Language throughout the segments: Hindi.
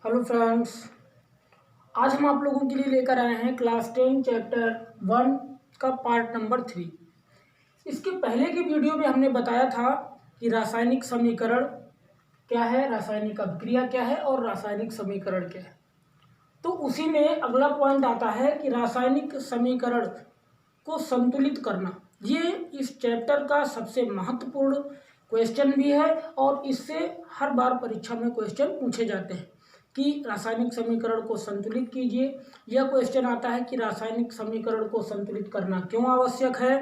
हेलो फ्रेंड्स, आज हम आप लोगों के लिए लेकर आए हैं क्लास 10 चैप्टर 1 का पार्ट नंबर 3। इसके पहले की वीडियो में हमने बताया था कि रासायनिक समीकरण क्या है, रासायनिक अभिक्रिया क्या है और रासायनिक समीकरण क्या है। तो उसी में अगला पॉइंट आता है कि रासायनिक समीकरण को संतुलित करना। ये इस चैप्टर का सबसे महत्वपूर्ण क्वेश्चन भी है और इससे हर बार परीक्षा में क्वेश्चन पूछे जाते हैं कि रासायनिक समीकरण को संतुलित कीजिए। यह क्वेश्चन आता है कि रासायनिक समीकरण को संतुलित करना क्यों आवश्यक है।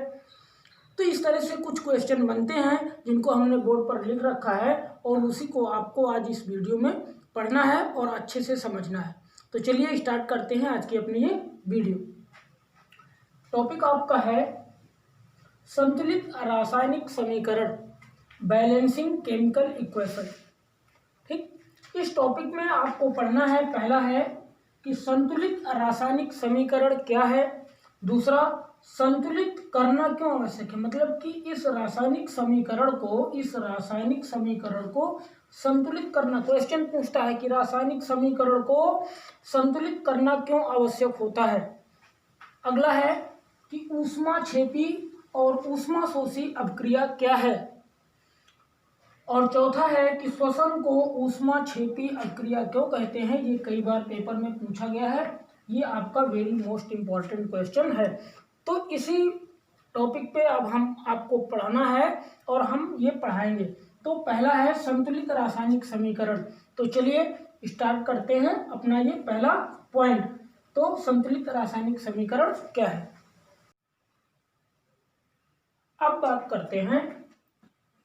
तो इस तरह से कुछ क्वेश्चन बनते हैं जिनको हमने बोर्ड पर लिख रखा है और उसी को आपको आज इस वीडियो में पढ़ना है और अच्छे से समझना है। तो चलिए स्टार्ट करते हैं आज की अपनी ये वीडियो। टॉपिक आपका है संतुलित रासायनिक समीकरण, बैलेंसिंग केमिकल इक्वेशन। ठीक, इस टॉपिक में आपको पढ़ना है, पहला है कि संतुलित रासायनिक समीकरण क्या है, दूसरा संतुलित करना क्यों आवश्यक है, मतलब कि इस रासायनिक समीकरण को संतुलित करना। क्वेश्चन पूछता है कि रासायनिक समीकरण को संतुलित करना क्यों आवश्यक होता है। अगला है कि ऊष्माक्षेपी और ऊष्माशोषी अभिक्रिया क्या है, और चौथा है कि श्वसन को ऊष्माक्षेपी अभिक्रिया क्यों कहते हैं। ये कई बार पेपर में पूछा गया है, ये आपका वेरी मोस्ट इम्पॉर्टेंट क्वेश्चन है। तो इसी टॉपिक पे अब हम आपको पढ़ाना है और हम ये पढ़ाएंगे। तो पहला है संतुलित रासायनिक समीकरण। तो चलिए स्टार्ट करते हैं अपना ये पहला पॉइंट। तो संतुलित रासायनिक समीकरण क्या है। अब बात करते हैं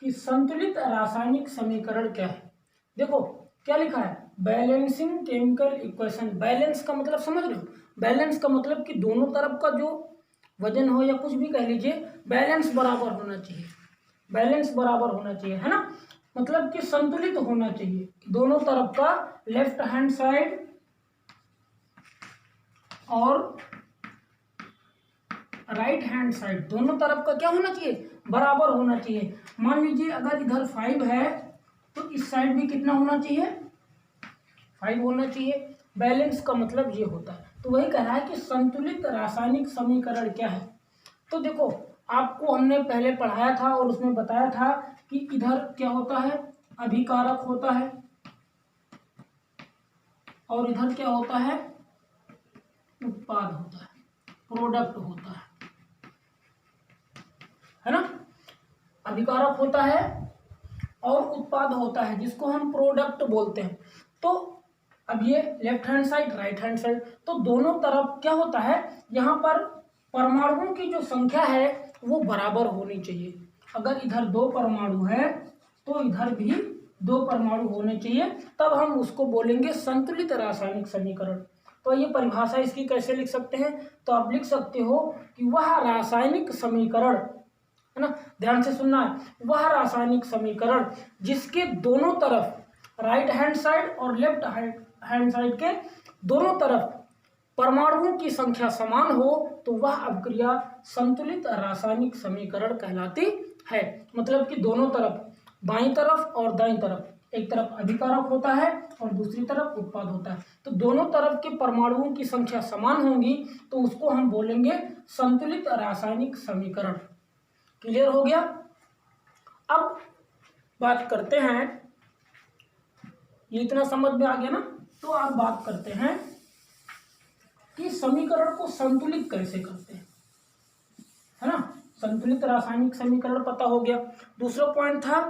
कि संतुलित रासायनिक समीकरण क्या है। देखो क्या लिखा है, बैलेंसिंग केमिकल इक्वेशन। बैलेंस का मतलब समझ रहे हो, बैलेंस का मतलब कि दोनों तरफ का जो वजन हो या कुछ भी कह लीजिए, बैलेंस बराबर होना चाहिए, बैलेंस बराबर होना चाहिए, है ना। मतलब कि संतुलित होना चाहिए, दोनों तरफ का लेफ्ट हैंड साइड और राइट हैंड साइड दोनों तरफ का क्या होना चाहिए, बराबर होना चाहिए। मान लीजिए अगर इधर 5 है तो इस साइड भी कितना होना चाहिए, 5 होना चाहिए। बैलेंस का मतलब ये होता है। तो वही कह रहा है कि संतुलित रासायनिक समीकरण क्या है। तो देखो आपको हमने पहले पढ़ाया था और उसमें बताया था कि इधर क्या होता है, अभिकारक होता है और इधर क्या होता है, उत्पाद होता है, प्रोडक्ट होता है ना। अभिकारक होता है और उत्पाद होता है जिसको हम प्रोडक्ट बोलते हैं। तो अब ये left hand side, right hand side, तो दोनों तरफ क्या होता है, यहाँ पर परमाणुओं की जो संख्या है वो बराबर होनी चाहिए। अगर इधर 2 परमाणु है तो इधर भी 2 परमाणु होने चाहिए, तब हम उसको बोलेंगे संतुलित रासायनिक समीकरण। तो ये परिभाषा इसकी कैसे लिख सकते हैं, तो आप लिख सकते हो कि वह रासायनिक समीकरण, है ना, ध्यान से सुनना है, वह रासायनिक समीकरण जिसके दोनों तरफ राइट हैंड साइड और लेफ्ट हैंड साइड के दोनों तरफ परमाणुओं की संख्या समान हो, तो वह अभिक्रिया संतुलित रासायनिक समीकरण कहलाती है। मतलब कि दोनों तरफ, बाईं तरफ और दाईं तरफ, एक तरफ अभिकारक होता है और दूसरी तरफ उत्पाद होता है, तो दोनों तरफ के परमाणुओं की संख्या समान होंगी तो उसको हम बोलेंगे संतुलित रासायनिक समीकरण। क्लियर हो गया। अब बात करते हैं, ये इतना समझ में आ गया ना। तो आप बात करते हैं कि समीकरण को संतुलित कैसे करते हैं, है ना। संतुलित रासायनिक समीकरण पता हो गया। दूसरा पॉइंट था,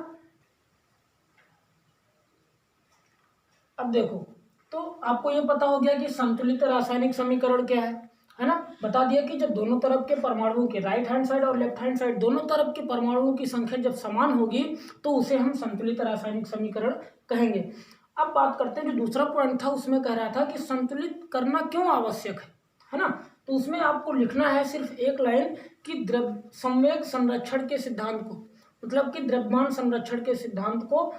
अब देखो तो आपको ये पता हो गया कि संतुलित रासायनिक समीकरण क्या है ना। बता दिया कि जब दोनों तरफ के परमाणुओं के राइट हैंड साइड और लेफ्ट हैंड साइड दोनों तरफ के परमाणुओं की संख्या जब समान होगी तो उसे हम संतुलित रासायनिक समीकरण कहेंगे। अब बात करते हैं, जो दूसरा पॉइंट था उसमें कह रहा था कि संतुलित करना क्यों आवश्यक है ना। तो उसमें आपको लिखना है सिर्फ एक लाइन कि संवेग संरक्षण के सिद्धांत को, मतलब कि द्रव्यमान संरक्षण के सिद्धांत को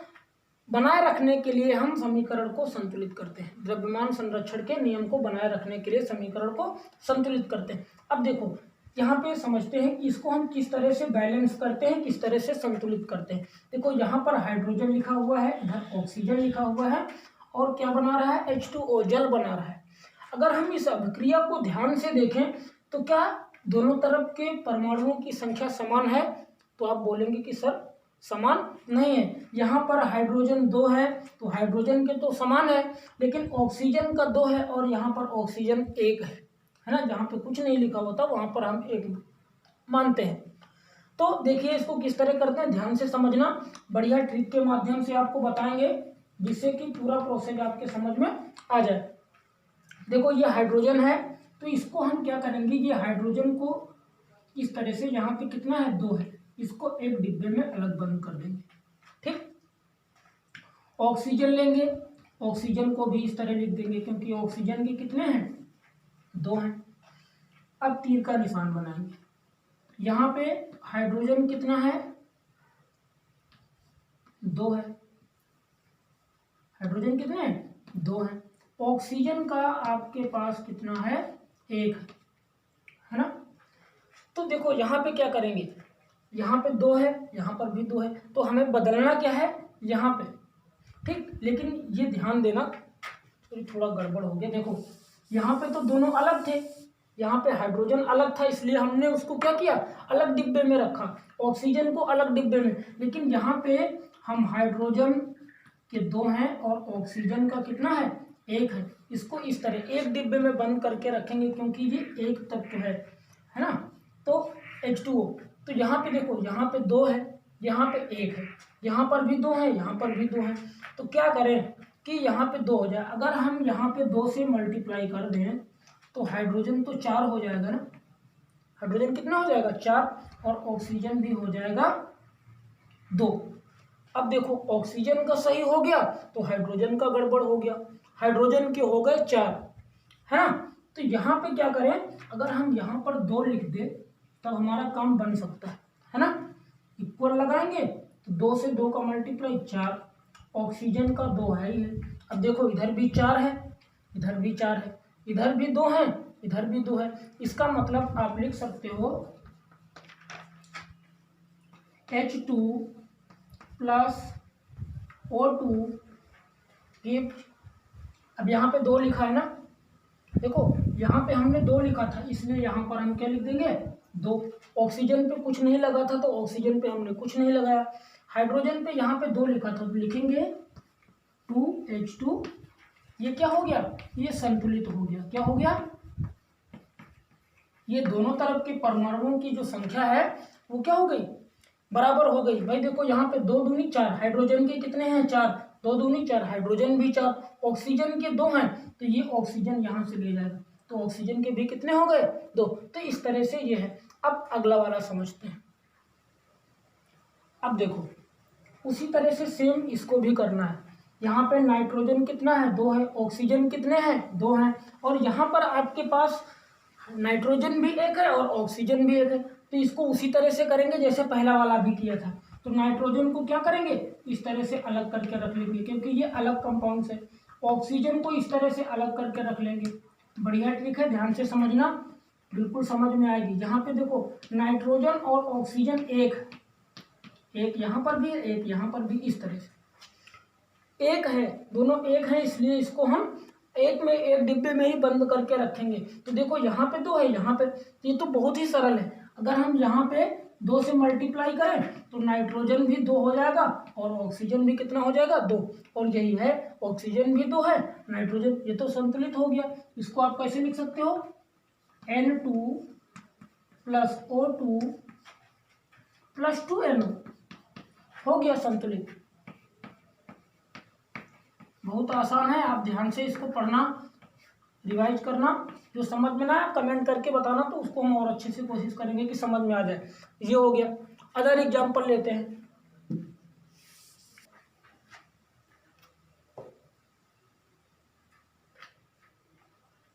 बनाए रखने के लिए हम समीकरण को संतुलित करते हैं। द्रव्यमान संरक्षण के नियम को बनाए रखने के लिए समीकरण को संतुलित करते हैं। अब देखो यहाँ पे समझते हैं कि इसको हम किस तरह से बैलेंस करते हैं, किस तरह से संतुलित करते हैं। देखो यहाँ पर हाइड्रोजन लिखा हुआ है, इधर ऑक्सीजन लिखा हुआ है और क्या बना रहा है, H2O जल बना रहा है। अगर हम इस अभिक्रिया को ध्यान से देखें तो क्या दोनों तरफ के परमाणुओं की संख्या समान है, तो आप बोलेंगे कि सर समान नहीं है। यहाँ पर हाइड्रोजन 2 है तो हाइड्रोजन के तो समान है, लेकिन ऑक्सीजन का 2 है और यहाँ पर ऑक्सीजन 1 है ना। जहाँ पे कुछ नहीं लिखा होता वहाँ पर हम 1 मानते हैं। तो देखिए इसको किस तरह करते हैं, ध्यान से समझना, बढ़िया ट्रिक के माध्यम से आपको बताएंगे जिससे कि पूरा प्रोसेस आपके समझ में आ जाए। देखो ये हाइड्रोजन है तो इसको हम क्या करेंगे, ये हाइड्रोजन को इस तरह से, यहाँ पे कितना है 2 है, इसको एक डिब्बे में अलग बंद कर देंगे। ठीक, ऑक्सीजन लेंगे, ऑक्सीजन को भी इस तरह लिख देंगे क्योंकि ऑक्सीजन के कितने हैं 2 हैं। अब तीर का निशान बनाएंगे, यहाँ पे हाइड्रोजन कितना है 2 है, हाइड्रोजन कितने हैं 2 है, ऑक्सीजन का आपके पास कितना है 1 है ना। तो देखो यहाँ पे क्या करेंगे, यहाँ पे 2 है, यहाँ पर भी 2 है, तो हमें बदलना क्या है यहाँ पे। ठीक, लेकिन ये ध्यान देना थोड़ा गड़बड़ हो गया। देखो यहाँ पे तो दोनों अलग थे, यहाँ पे हाइड्रोजन अलग था इसलिए हमने उसको क्या किया, अलग डिब्बे में रखा, ऑक्सीजन को अलग डिब्बे में। लेकिन यहाँ पे हम हाइड्रोजन के 2 हैं और ऑक्सीजन का कितना है 1 है, इसको इस तरह एक डिब्बे में बंद करके रखेंगे क्योंकि ये एक तत्व है ना। तो H2O, तो यहाँ पे देखो यहाँ पे 2 है, यहाँ पे 1 है, यहाँ पर भी 2 है, यहाँ पर भी 2 है, तो क्या करें कि यहाँ पे 2 हो जाए। अगर हम यहाँ पे 2 से मल्टीप्लाई कर दें तो हाइड्रोजन तो 4 हो जाएगा ना, हाइड्रोजन कितना हो जाएगा 4 और ऑक्सीजन भी हो जाएगा 2। अब देखो ऑक्सीजन का सही हो गया तो हाइड्रोजन का गड़बड़ हो गया, हाइड्रोजन के हो गए 4 है ना। तो यहाँ पे क्या करें, अगर हम यहाँ पर 2 लिख दे तब हमारा काम बन सकता है ना। इक्वल लगाएंगे तो 2 से 2 का मल्टीप्लाई 4, ऑक्सीजन का 2 है ही है। अब देखो इधर भी 4 है, इधर भी 4 है, इधर भी 2 है, इधर भी 2 है। इसका मतलब आप लिख सकते हो H2 प्लस O2 गिव, अब यहाँ पे 2 लिखा है ना, देखो यहाँ पे हमने 2 लिखा था इसलिए यहाँ पर हम क्या लिख देंगे 2। ऑक्सीजन पे कुछ नहीं लगा था तो ऑक्सीजन पे हमने कुछ नहीं लगाया, हाइड्रोजन पे यहाँ पे 2 लिखा था तो लिखेंगे 2H2। ये क्या हो गया, ये संतुलित हो गया। क्या हो गया, ये दोनों तरफ के परमाणुओं की जो संख्या है वो क्या हो गई, बराबर हो गई। भाई देखो यहाँ पे 2 दूनी 4, हाइड्रोजन के कितने हैं 4, 2 दूनी 4, हाइड्रोजन भी 4, ऑक्सीजन के 2 हैं तो ये ऑक्सीजन यहाँ से ले जाएगा तो ऑक्सीजन के भी कितने हो गए 2। तो इस तरह से ये है। अब अगला वाला समझते हैं। अब देखो उसी तरह से सेम इसको भी करना है। यहाँ पे नाइट्रोजन कितना है 2 है, ऑक्सीजन कितने हैं 2 हैं, और यहाँ पर आपके पास नाइट्रोजन भी 1 है और ऑक्सीजन भी 1 है। तो इसको उसी तरह से करेंगे जैसे पहला वाला भी किया था। तो नाइट्रोजन को क्या करेंगे, इस तरह से अलग करके रख लेंगे क्योंकि ये अलग कंपाउंड्स है। ऑक्सीजन को इस तरह से अलग करके रख लेंगे। बढ़िया ट्रिक है, ध्यान से समझना, बिल्कुल समझ में आएगी। यहाँ पे देखो नाइट्रोजन और ऑक्सीजन एक यहाँ पर भी है, एक यहाँ पर भी, इस तरह से 1 है, दोनों 1 है इसलिए इसको हम एक डिब्बे में ही बंद करके रखेंगे। तो देखो यहाँ पे 2 है, यहाँ पे, ये तो बहुत ही सरल है। अगर हम यहाँ पे 2 से मल्टीप्लाई करें तो नाइट्रोजन भी 2 हो जाएगा और ऑक्सीजन भी कितना हो जाएगा 2, और यही है ऑक्सीजन भी 2 है, नाइट्रोजन, ये तो संतुलित हो गया। इसको आप कैसे लिख सकते हो, N2 plus O2 plus 2NO, हो गया संतुलित। बहुत आसान है, आप ध्यान से इसको पढ़ना, रिवाइज करना, जो समझ में ना आए कमेंट करके बताना तो उसको हम और अच्छे से कोशिश करेंगे कि समझ में आ जाए। ये हो गया। अदर एग्जाम्पल लेते हैं।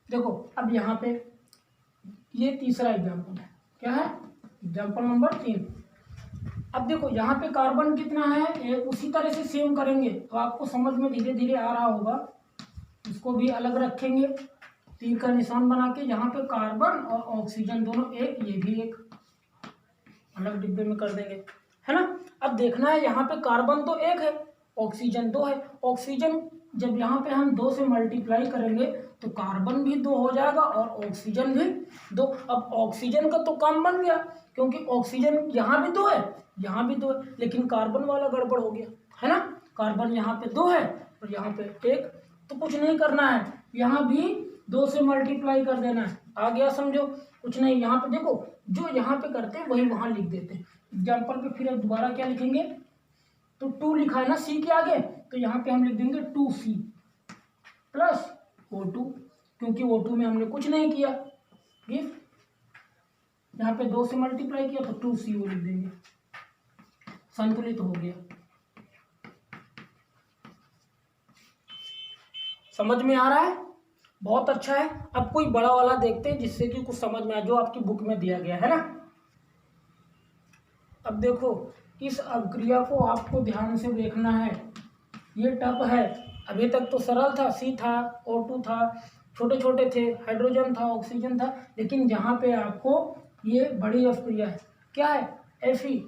देखो अब यहाँ पे ये तीसरा एग्जाम्पल है, क्या है एग्जाम्पल नंबर 3। अब देखो यहाँ पे कार्बन कितना है, उसी तरह से सेम करेंगे तो आपको समझ में धीरे धीरे आ रहा होगा। इसको भी अलग रखेंगे, तीर का निशान बना के, यहाँ पे कार्बन और ऑक्सीजन दोनों 1, ये भी 1, अलग डिब्बे में कर देंगे, है ना। अब देखना है यहाँ पे कार्बन तो 1 है, ऑक्सीजन 2 है। ऑक्सीजन जब यहाँ पे हम 2 से मल्टीप्लाई करेंगे तो कार्बन भी 2 हो जाएगा और ऑक्सीजन भी 2। अब ऑक्सीजन का तो काम बन गया, क्योंकि ऑक्सीजन यहाँ भी 2 है, यहाँ भी 2 है, लेकिन कार्बन वाला गड़बड़ हो गया है ना। कार्बन यहाँ पे 2 है और यहाँ पे 1, तो कुछ नहीं करना है, यहाँ भी 2 से मल्टीप्लाई कर देना है। आ गया समझो, कुछ नहीं। यहाँ पे देखो, जो यहाँ पे करते हैं वही वहाँ लिख देते हैं। एग्जाम्पल पे फिर दोबारा क्या लिखेंगे, तो 2 लिखा है ना सी के आगे, तो यहाँ पे हम लिख देंगे 2C प्लस O2, क्योंकि O2 में हमने कुछ नहीं किया, यहाँ पे 2 से मल्टीप्लाई किया तो 2CO लिख देंगे, संतुलित हो गया। समझ में आ रहा है? बहुत अच्छा है। अब कोई बड़ा वाला देखते हैं जिससे कि कुछ समझ में आए, जो आपकी बुक में दिया गया है ना। अब देखो, इस अभिक्रिया को आपको ध्यान से देखना है। ये टफ है, अभी तक तो सरल था, C था, O2 था, छोटे छोटे थे, हाइड्रोजन था, ऑक्सीजन था, लेकिन यहाँ पे आपको ये बड़ी अभिक्रिया है। क्या है? Fe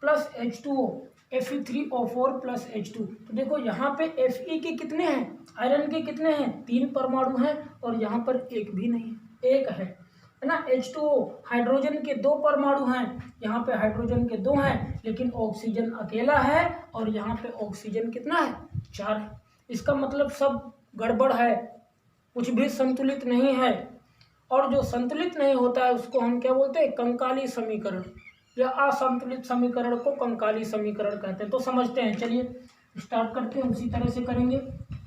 plus H2O, Fe3O4 plus H2। तो देखो यहाँ पे Fe के कितने हैं, आयरन के कितने हैं, 3 परमाणु हैं और यहाँ पर एक भी नहीं है, एक है ना। H2O, हाइड्रोजन के 2 परमाणु हैं, यहाँ पे हाइड्रोजन के 2 हैं, लेकिन ऑक्सीजन अकेला है और यहाँ पे ऑक्सीजन कितना है, 4 है। इसका मतलब सब गड़बड़ है, कुछ भी संतुलित नहीं है। और जो संतुलित नहीं होता है उसको हम क्या बोलते हैं, कंकाली समीकरण, या असंतुलित समीकरण को कंकाली समीकरण कहते हैं। तो समझते हैं, चलिए स्टार्ट करते हैं, उसी तरह से करेंगे।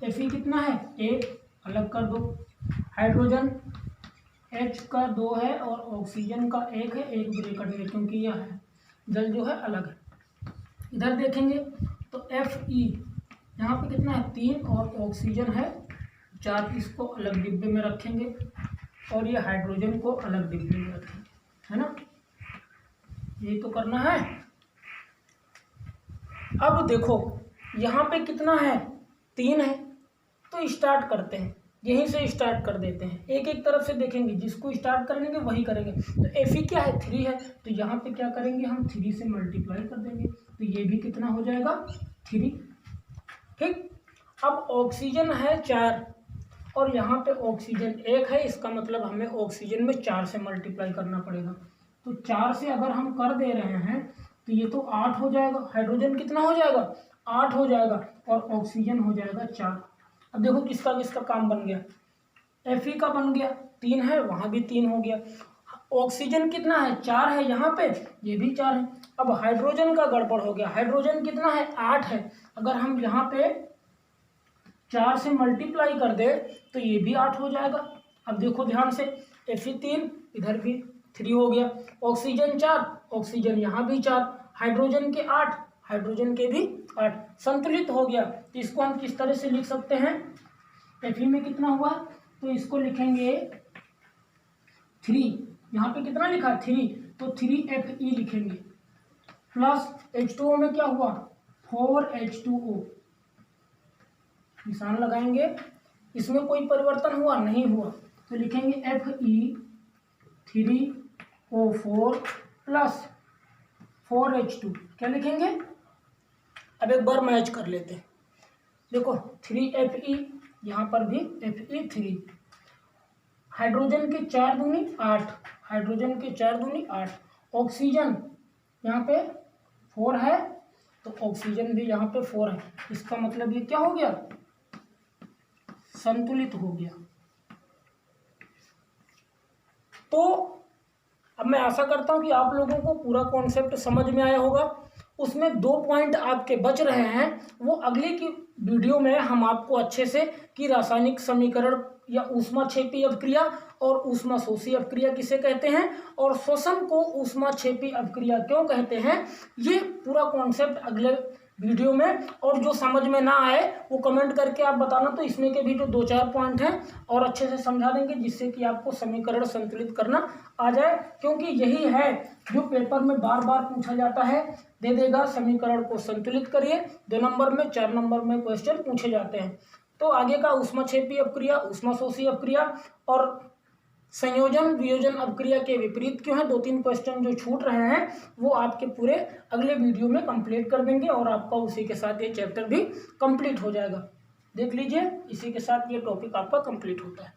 Fe कितना है, 1, अलग कर दो। हाइड्रोजन H का 2 है और ऑक्सीजन का 1 है, एक ब्रैकेट में, क्योंकि यह है जल जो है अलग है। इधर देखेंगे तो Fe यहाँ पे कितना है, 3 और ऑक्सीजन है 4, इसको अलग डिब्बे में रखेंगे और ये हाइड्रोजन को अलग डिब्बे में रखेंगे, है ना। यही तो करना है। अब देखो यहाँ पे कितना है, 3 है, तो स्टार्ट करते हैं, यहीं से स्टार्ट कर देते हैं, एक एक तरफ से देखेंगे, जिसको स्टार्ट करेंगे वही करेंगे। तो Fe क्या है, 3 है, तो यहाँ पे क्या करेंगे हम, 3 से मल्टीप्लाई कर देंगे, तो ये भी कितना हो जाएगा, 3। ठीक। अब ऑक्सीजन है 4 और यहाँ पे ऑक्सीजन 1 है, इसका मतलब हमें ऑक्सीजन में 4 से मल्टीप्लाई करना पड़ेगा। तो 4 से अगर हम कर दे रहे हैं तो ये तो 8 हो जाएगा, हाइड्रोजन कितना हो जाएगा, 8 हो जाएगा और ऑक्सीजन हो जाएगा 4। अब देखो किसका किसका काम बन गया, Fe का बन गया, 3 है, वहाँ भी 3 हो गया। ऑक्सीजन कितना है, 4 है, यहाँ पे ये भी 4 है। अब हाइड्रोजन का गड़बड़ हो गया, हाइड्रोजन कितना है, 8 है, अगर हम यहाँ पे 4 से मल्टीप्लाई कर दे तो ये भी 8 हो जाएगा। अब देखो ध्यान से, Fe 3, इधर भी 3 हो गया, ऑक्सीजन 4, ऑक्सीजन यहाँ भी 4, हाइड्रोजन के 8, हाइड्रोजन के भी 8, संतुलित हो गया। तो इसको हम किस तरह से लिख सकते हैं, Fe में कितना हुआ, तो इसको लिखेंगे 3, यहाँ पे कितना लिखा है, 3, तो 3Fe लिखेंगे, प्लस H2O में क्या हुआ, 4H2O, निशान लगाएंगे, इसमें कोई परिवर्तन हुआ नहीं हुआ, तो लिखेंगे Fe3O4 प्लस 4H2, क्या लिखेंगे। अब एक बार मैच कर लेते हैं, देखो 3Fe, यहाँ पर भी Fe3, हाइड्रोजन के 4 दूनी 8, हाइड्रोजन के 4 दूनी 8, ऑक्सीजन यहाँ पे 4 है, तो ऑक्सीजन भी यहाँ पे 4 है, इसका मतलब ये क्या हो गया, संतुलित हो गया। तो अब मैं आशा करता हूं कि आप लोगों को पूरा कॉन्सेप्ट समझ में आया होगा। उसमें 2 पॉइंट आपके बच रहे हैं, वो अगले की वीडियो में हम आपको अच्छे से कि रासायनिक समीकरण या ऊष्माक्षेपी अभिक्रिया और ऊष्माशोषी अभिक्रिया किसे कहते हैं और श्वसन को ऊष्माक्षेपी अभिक्रिया क्यों कहते हैं, ये पूरा कॉन्सेप्ट अगले वीडियो में। और जो समझ में ना आए वो कमेंट करके आप बताना, तो इसमें के भी जो 2-4 पॉइंट हैं और अच्छे से समझा देंगे, जिससे कि आपको समीकरण संतुलित करना आ जाए, क्योंकि यही है जो पेपर में बार बार पूछा जाता है। दे देगा समीकरण को संतुलित करिए, 2 नंबर में 4 नंबर में क्वेश्चन पूछे जाते हैं। तो आगे का ऊष्माक्षेपी अपक्रिया, ऊष्माशोषी अपक्रिया और संयोजन वियोजन अवक्रिया के विपरीत क्यों है, 2-3 क्वेश्चन जो छूट रहे हैं वो आपके पूरे अगले वीडियो में कंप्लीट कर देंगे और आपका उसी के साथ ये चैप्टर भी कंप्लीट हो जाएगा। देख लीजिए, इसी के साथ ये टॉपिक आपका कंप्लीट होता है।